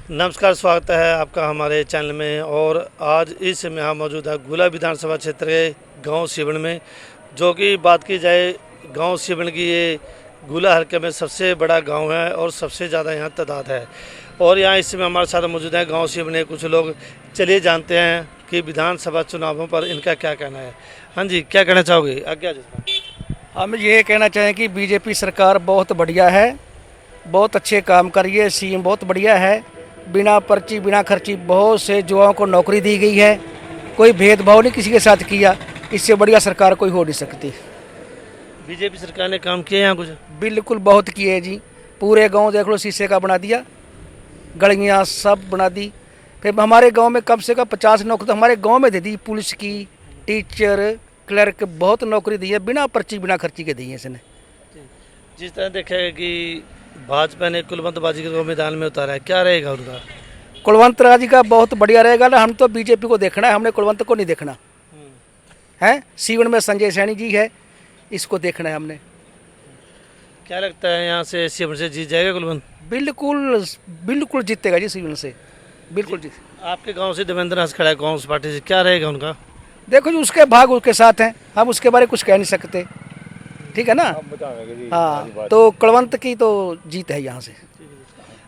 नमस्कार, स्वागत है आपका हमारे चैनल में। और आज इस समय यहाँ मौजूद है गुला विधानसभा क्षेत्र के गांव सिवण में, जो कि बात की जाए गांव सिवण की, ये गुला हल्के में सबसे बड़ा गांव है और सबसे ज़्यादा यहाँ तादाद है। और यहाँ इस समय हमारे साथ मौजूद है गांव सिवण के कुछ लोग। चलिए जानते हैं कि विधानसभा चुनावों पर इनका क्या कहना है। हाँ जी, क्या कहना चाहोगे? आज्ञा जी। हम ये कहना चाहें कि बीजेपी सरकार बहुत बढ़िया है, बहुत अच्छे काम कर रही है। सीएम बहुत बढ़िया है, बिना पर्ची बिना खर्ची बहुत से युवाओं को नौकरी दी गई है, कोई भेदभाव नहीं किसी के साथ किया। इससे बढ़िया सरकार कोई हो नहीं सकती। बीजेपी सरकार ने काम किया यहाँ कुछ? बिल्कुल बहुत किए जी। पूरे गांव देख लो शीशे का बना दिया, गलियाँ सब बना दी। फिर हमारे गांव में कम से कम 50 नौकरी तो हमारे गांव में दे दी। पुलिस की, टीचर, क्लर्क, बहुत नौकरी दी है, बिना पर्ची बिना खर्ची के दी है इसने। जिस तरह देखा कि भाजपा ने कुलवंत बाजी को मैदान में उतारा है, क्या रहेगा उनका? कुलवंत राजी का बहुत बढ़िया रहेगा ना। हम तो बीजेपी को देखना है, हमने कुलवंत को नहीं देखना है। सीवन में संजय सैनी जी है, इसको देखना है हमने। क्या लगता है यहाँ से सीवन से जीत जाएगा कुलवंत? बिल्कुल बिल्कुल जीतेगा जी, सीवन से बिल्कुल जीत। आपके गांव से देवेंद्र हंस खड़ा है कांग्रेस पार्टी से, क्या रहेगा उनका? देखो जी, उसके भाग उसके साथ हैं, हम उसके बारे में कुछ कह नहीं सकते, ठीक है ना। हाँ, तो कुलवंत की तो जीत है यहाँ से।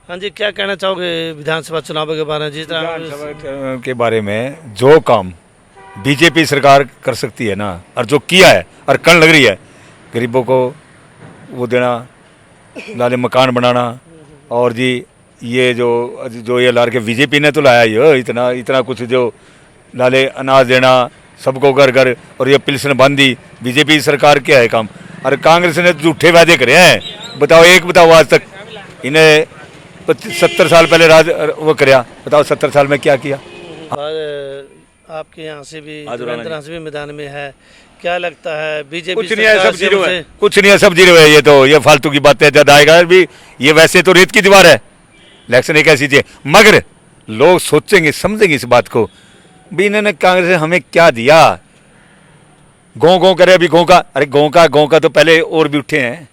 हाँ जी, क्या कहना चाहोगे विधानसभा चुनाव के बारे में? जिस तरह विधानसभा के बारे में जो काम बीजेपी सरकार कर सकती है ना, और जो किया है और करने लग रही है, गरीबों को वो देना, लाले मकान बनाना, और जी ये जो ये लार के बीजेपी ने तो लाया ये इतना कुछ, जो लाले अनाज देना सबको घर घर, और ये पेंशन बंदी, बीजेपी सरकार क्या है काम। और कांग्रेस ने झूठे वादे करे हैं। बताओ आज तक इन्हें 70 साल पहले राज वो कराया, बताओ 70 साल में क्या किया। आपके यहाँ से भी देवेंद्र हंस भी मैदान में है, क्या लगता है बीजेपी? कुछ नहीं है, सब जीरो है, कुछ नहीं है, सब जीरो है। ये फालतू की बातें, जब आएगा भी ये वैसे तो रेत की दीवार है। इलेक्शन एक ऐसी चीज, मगर लोग सोचेंगे समझेंगे इस बात को भी, इन्होंने कांग्रेस ने हमें क्या दिया। गाँव करे अभी गाँव का, अरे गाँव का तो पहले और भी उठे हैं,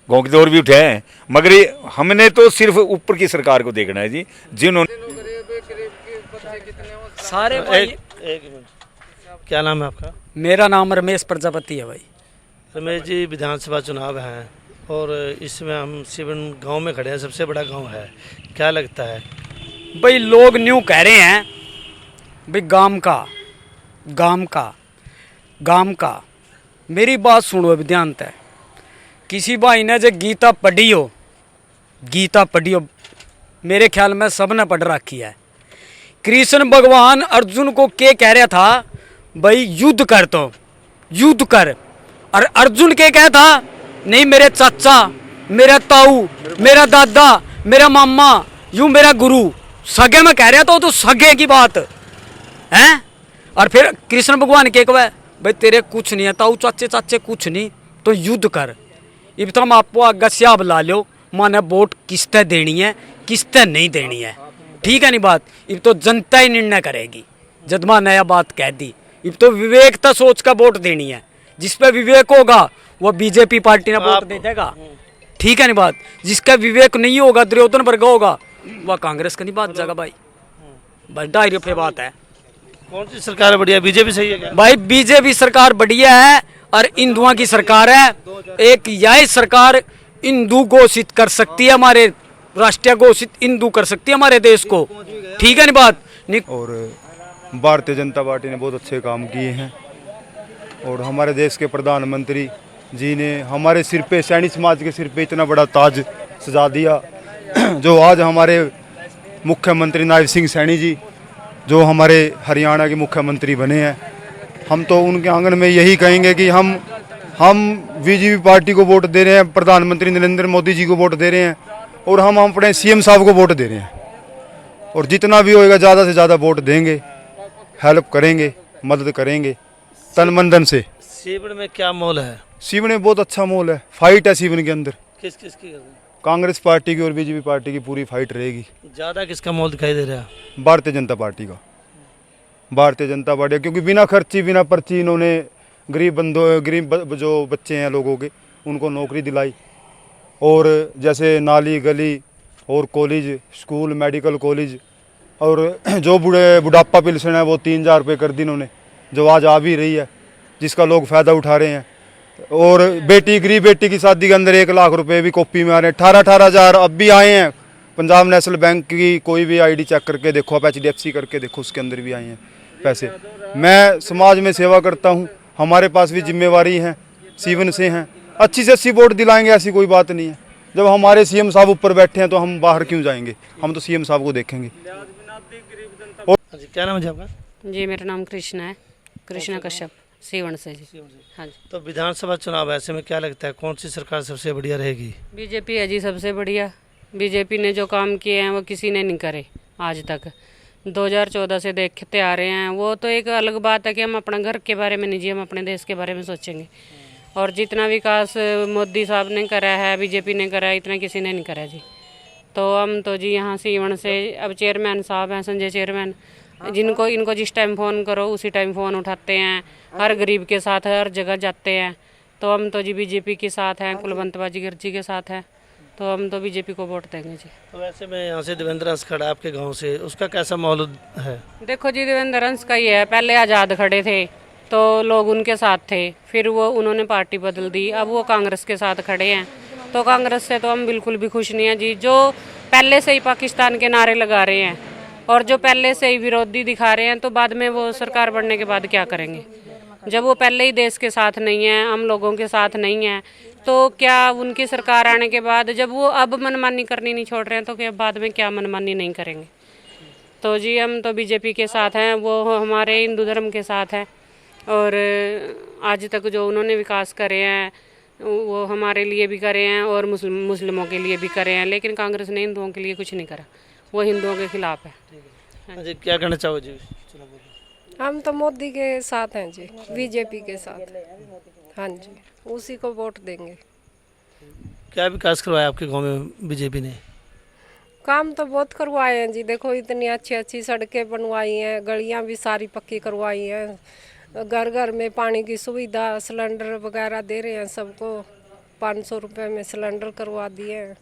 गाँव के तो और भी उठे हैं, मगर हमने तो सिर्फ ऊपर की सरकार को देखना है जी, जिन्होंने सारे एक मिनट, क्या नाम है आपका? मेरा नाम रमेश प्रजापति है भाई। रमेश जी, विधानसभा चुनाव हैं और इसमें हम सिवन गांव में खड़े हैं, सबसे बड़ा गांव है, क्या लगता है? भाई लोग न्यू कह रहे हैं भाई गांव का मेरी बात सुनो अभी ध्यान से। किसी भाई ने जो गीता पढ़ी हो, मेरे ख्याल में सबने पढ़ रखी है। कृष्ण भगवान अर्जुन को क्या कह रहा था भाई, युद्ध कर। और अर्जुन क्या कहा था, नहीं मेरे चाचा, मेरा ताऊ, मेरा दादा, मेरा मामा, यूं मेरा गुरु, सगे में कह रहा था, तो सगे की बात है। और फिर कृष्ण भगवान के कहे भाई तेरे कुछ नहीं है, ताऊ चाचे कुछ नहीं, तो युद्ध कर। इब तो हम आपको आगे स्याब ला लो, माने वोट किसते देनी है किसते नहीं देनी है, ठीक है नहीं बात। इब तो जनता ही निर्णय करेगी, जदमा नया बात कह दी। इब तो विवेकता सोच का वोट देनी है, जिस पे विवेक होगा वो बीजेपी पार्टी ने वोट दे देगा, ठीक है नहीं बात। जिसका विवेक नहीं होगा, दुर्योधन वर्ग होगा, वह कांग्रेस का नहीं बात जाएगा भाई। डायरी पे बात है। कौन सी सरकार बढ़िया? बीजेपी सही है क्या? भाई बीजेपी सरकार बढ़िया है और हिंदुओं की सरकार है। एक यही सरकार हिंदू घोषित कर सकती है, हमारे राष्ट्रीय घोषित हिंदू कर सकती है हमारे देश को, ठीक है नहीं बात। और भारतीय जनता पार्टी ने बहुत अच्छे काम किए हैं, और हमारे देश के प्रधानमंत्री जी ने हमारे सिर पे, सैनी समाज के सिर पे इतना बड़ा ताज सजा दिया। जो आज हमारे मुख्यमंत्री नायब सिंह सैनी जी, जो हमारे हरियाणा के मुख्यमंत्री बने हैं, हम तो उनके आंगन में यही कहेंगे कि हम बीजेपी पार्टी को वोट दे रहे हैं, प्रधानमंत्री नरेंद्र मोदी जी को वोट दे रहे हैं, और हम अपने सीएम साहब को वोट दे रहे हैं। और जितना भी होएगा ज़्यादा से ज़्यादा वोट देंगे, हेल्प करेंगे, मदद करेंगे तन मन धन से। सीवन में क्या मोल है? सीवन में बहुत अच्छा माहौल है, फाइट है सीवन के अंदर। किस की? कांग्रेस पार्टी की और बीजेपी पार्टी की पूरी फाइट रहेगी। ज़्यादा किसका मोल दिखाई दे रहा है? भारतीय जनता पार्टी का। भारतीय जनता पार्टी, क्योंकि बिना खर्ची बिना पर्ची इन्होंने गरीब जो बच्चे हैं लोगों के, उनको नौकरी दिलाई। और जैसे नाली गली और कॉलेज, स्कूल, मेडिकल कॉलेज, और जो बुढ़ापा पेंशन है वो 3,000 रुपये कर दी इन्होंने, जो आज आ भी रही है, जिसका लोग फ़ायदा उठा रहे हैं। और गरीब बेटी की शादी के अंदर 1,00,000 रुपये भी कॉपी में आ रहे हैं। 18-18 हज़ार अब भी आए हैं। पंजाब नेशनल बैंक की कोई भी आईडी चेक करके देखो, आप HDFC करके देखो, उसके अंदर भी आए हैं पैसे। मैं समाज में सेवा करता हूँ, हमारे पास भी जिम्मेवारी है, सीवन से हैं, अच्छी से अच्छी वोट दिलाएंगे, ऐसी कोई बात नहीं है। जब हमारे CM साहब ऊपर बैठे हैं तो हम बाहर क्यों जाएंगे, हम तो CM साहब को देखेंगे। हाँ जी, क्या नाम है जी आपका? जी मेरा नाम कृष्णा है, कृष्णा कश्यप, सीवन से जी। हाँ जी। तो विधानसभा चुनाव ऐसे में क्या लगता है, कौन सी सरकार सबसे बढ़िया रहेगी? बीजेपी है जी सबसे बढ़िया। बीजेपी ने जो काम किए हैं वो किसी ने नहीं करे आज तक। 2014 से देखते आ रहे हैं। वो तो एक अलग बात है कि हम अपना घर के बारे में नहीं जी, हम अपने देश के बारे में सोचेंगे। और जितना विकास मोदी साहब ने करा है, बीजेपी ने करा है, इतना किसी ने नहीं करा जी। तो हम तो जी यहाँ सीवन से अब चेयरमैन साहब हैं, संजय चेयरमैन, जिनको इनको जिस टाइम फ़ोन करो उसी टाइम फ़ोन उठाते हैं, हर गरीब के साथ हर जगह जाते हैं। तो हम तो जी बीजेपी के साथ हैं, कुलवंत बाजीगर जी के साथ हैं, तो हम तो बीजेपी को वोट देंगे जी। तो वैसे में यहाँ से देवेंद्र अंश खड़ा है आपके गांव से, उसका कैसा माहौल है? देखो जी देवेंद्र अंश का ही है, पहले आज़ाद खड़े थे तो लोग उनके साथ थे, फिर वो उन्होंने पार्टी बदल दी, अब वो कांग्रेस के साथ खड़े हैं। तो कांग्रेस से तो हम बिल्कुल भी खुश नहीं हैं जी। जो पहले से ही पाकिस्तान के नारे लगा रहे हैं और जो पहले से ही विरोधी दिखा रहे हैं, तो बाद में वो सरकार बनने के बाद क्या करेंगे? जब वो पहले ही देश के साथ नहीं है, हम लोगों के साथ नहीं है, तो क्या उनकी सरकार आने के बाद जब वो अब मनमानी करनी नहीं छोड़ रहे हैं, तो क्या बाद में क्या मनमानी नहीं करेंगे? तो जी हम तो बीजेपी के साथ हैं, वो हमारे हिंदू धर्म के साथ है। और आज तक जो उन्होंने विकास करे हैं वो हमारे लिए भी करे हैं और मुस्लिमों के लिए भी करे हैं, लेकिन कांग्रेस ने हिंदुओं के लिए कुछ नहीं करा, वो हिंदुओं के खिलाफ है। हाँ जी, क्या कहना चाहो जी? हम तो मोदी के साथ हैं जी, बीजेपी के साथ। हाँ जी, उसी को वोट देंगे। क्या विकास करवाया आपके गांव में बीजेपी ने? काम तो बहुत करवाए हैं जी। देखो इतनी अच्छी अच्छी सड़कें बनवाई हैं, गलियां भी सारी पक्की करवाई हैं, घर घर में पानी की सुविधा, सिलेंडर वगैरह दे रहे हैं सबको, 500 रुपये में सिलेंडर करवा दिए हैं।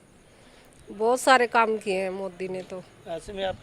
बहुत सारे काम किए हैं मोदी ने तो। ऐसे में आप